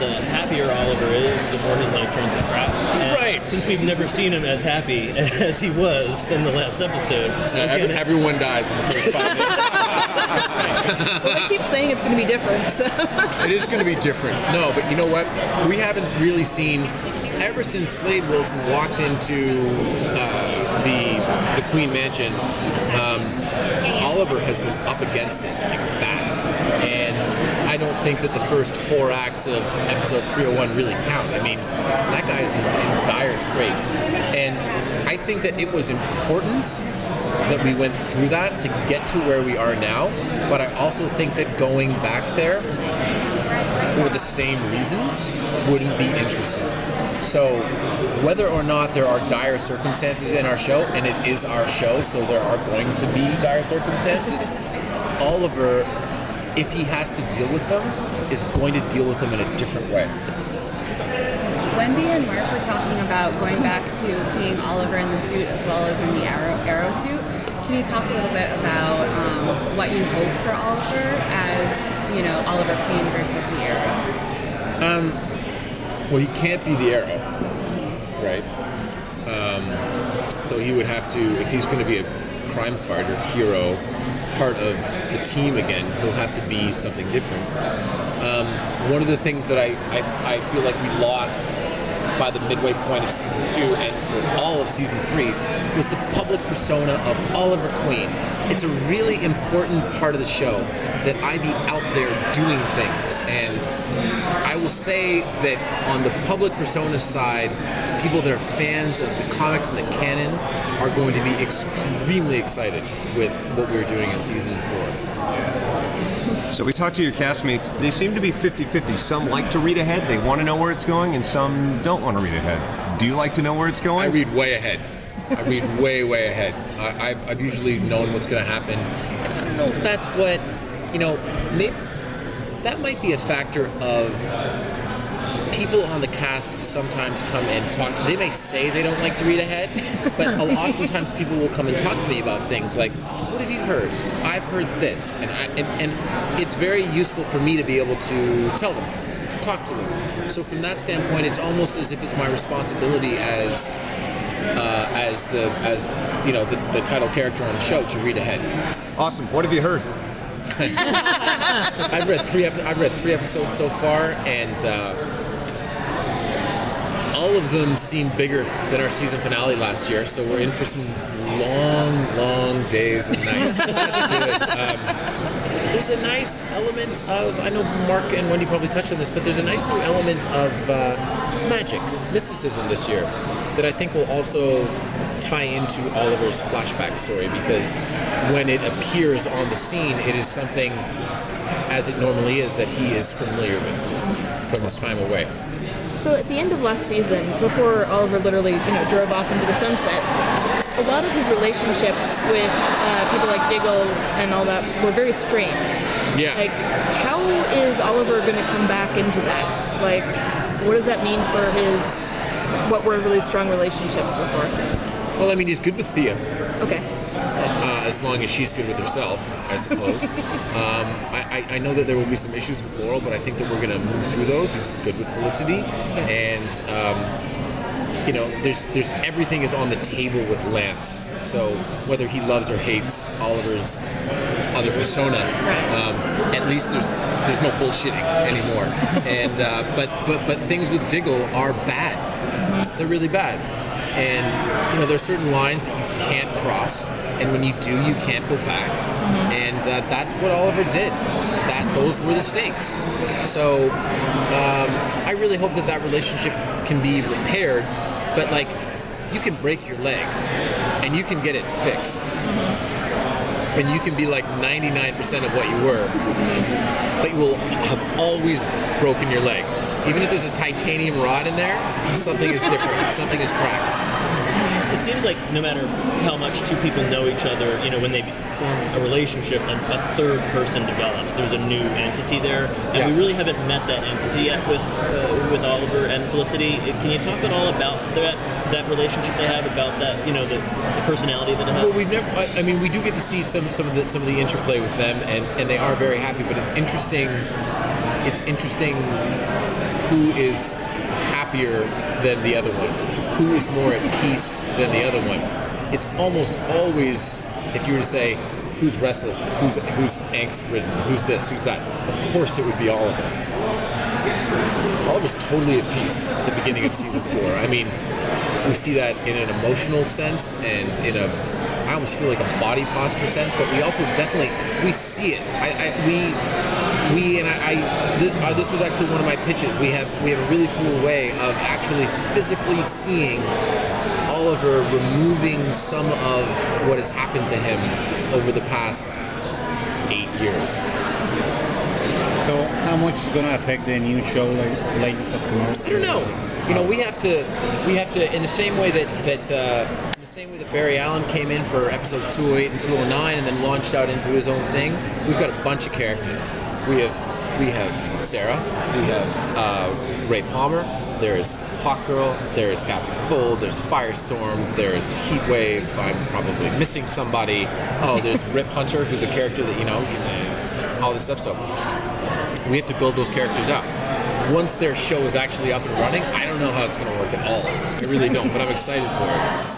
The happier Oliver is, the more his life turns to crap. And right. Since we've never seen him as happy as he was in the last episode. Everyone dies in the first 5 minutes. Well, they keep saying it's going to be different. So. It is going to be different. No, but you know what? We haven't really seen, ever since Slade Wilson walked into the Queen Mansion, Oliver has been up against it like bad. And I don't think that the first 4 acts of episode 301 really count. I mean, that guy has been in dire straits. And I think that it was important that we went through that to get to where we are now. But I also think that going back there for the same reasons wouldn't be interesting. So whether or not there are dire circumstances in our show, and it is our show, so there are going to be dire circumstances, Oliver, if he has to deal with them, is going to deal with them in a different way. Wendy and Mark were talking about going back to seeing Oliver in the suit as well as in the arrow suit. Can you talk a little bit about what you hope for Oliver as, Oliver Queen versus the Arrow? Well, he can't be the Arrow, right? So he would have to, if he's going to be a crime fighter, hero, part of the team again, he'll have to be something different. One of the things that I feel like we lost by the midway point of season 2 and for all of season 3 was the public persona of Oliver Queen. It's a really important part of the show that I be out there doing things, and I will say that on the public persona side, people that are fans of the comics and the canon are going to be extremely excited with what we're doing in season 4. So we talked to your castmates. They seem to be 50-50. Some like to read ahead. They want to know where it's going, and some don't want to read ahead. Do you like to know where it's going? I read way ahead. I read way, way ahead. I've usually known what's going to happen. And I don't know if that's what, maybe that might be a factor of people on the cast sometimes come and talk. They may say they don't like to read ahead, but oftentimes people will come and talk to me about things like, what have you heard? I've heard this. And it's very useful for me to be able to tell them, to talk to them. So from that standpoint, it's almost as if it's my responsibility as the title character on the show to read ahead. Awesome. What have you heard? I've read three episodes so far, and all of them seem bigger than our season finale last year. So we're in for some long days and nights. But that's good. There's a nice element of, I know Mark and Wendy probably touched on this, but there's a nice new element of magic, mysticism this year that I think will also tie into Oliver's flashback story, because when it appears on the scene, it is something, as it normally is, that he is familiar with from his time away. So at the end of last season, before Oliver literally, drove off into the sunset, a lot of his relationships with people like Diggle and all that were very strained. Yeah. Like, how is Oliver going to come back into that? Like, what does that mean for his, what were really strong relationships before? Well, I mean, he's good with Thea. Okay. As long as she's good with herself, I suppose. I know that there will be some issues with Laurel, but I think that we're going to move through those. He's good with Felicity, and there's everything is on the table with Lance. So whether he loves or hates Oliver's other persona, at least there's no bullshitting anymore. And but things with Diggle are bad. They're really bad. And there's certain lines that you can't cross, and when you do, you can't go back. And that's what Oliver did. Those were the stakes. So I really hope that relationship can be repaired. But you can break your leg, and you can get it fixed, and you can be 99% of what you were, but you will have always broken your leg. Even if there's a titanium rod in there, something is different. Something is cracked. It seems like no matter how much two people know each other, when they form a relationship, a third person develops. There's a new entity there, and we really haven't met that entity yet with Oliver and Felicity. Can you talk at all about that relationship they have, about that, the personality that it has? Well, we've never. I mean, we do get to see some of the interplay with them, and they are very happy. But it's interesting. It's interesting who is happier than the other one, who is more at peace than the other one. It's almost always, if you were to say, who's restless, who's angst-ridden, who's this, who's that, of course it would be Oliver. Oliver's totally at peace at the beginning of season 4. I mean, we see that in an emotional sense and in a, I almost feel like a body posture sense, but we also definitely, we see it. This was actually one of my pitches. We have a really cool way of actually physically seeing Oliver removing some of what has happened to him over the past 8 years. So how much is going to affect the new show, like Legends of Tomorrow? I don't know. You know, we have to in the same way that Barry Allen came in for episodes 208 and 209 and then launched out into his own thing. We've got a bunch of characters. We have Sarah. We have Ray Palmer. There's Hawkgirl. There's Captain Cold. There's Firestorm. There's Heatwave. I'm probably missing somebody. Oh, there's Rip Hunter, who's a character that, you know, all this stuff. So we have to build those characters up. Once their show is actually up and running, I don't know how it's going to work at all. I really don't, but I'm excited for it.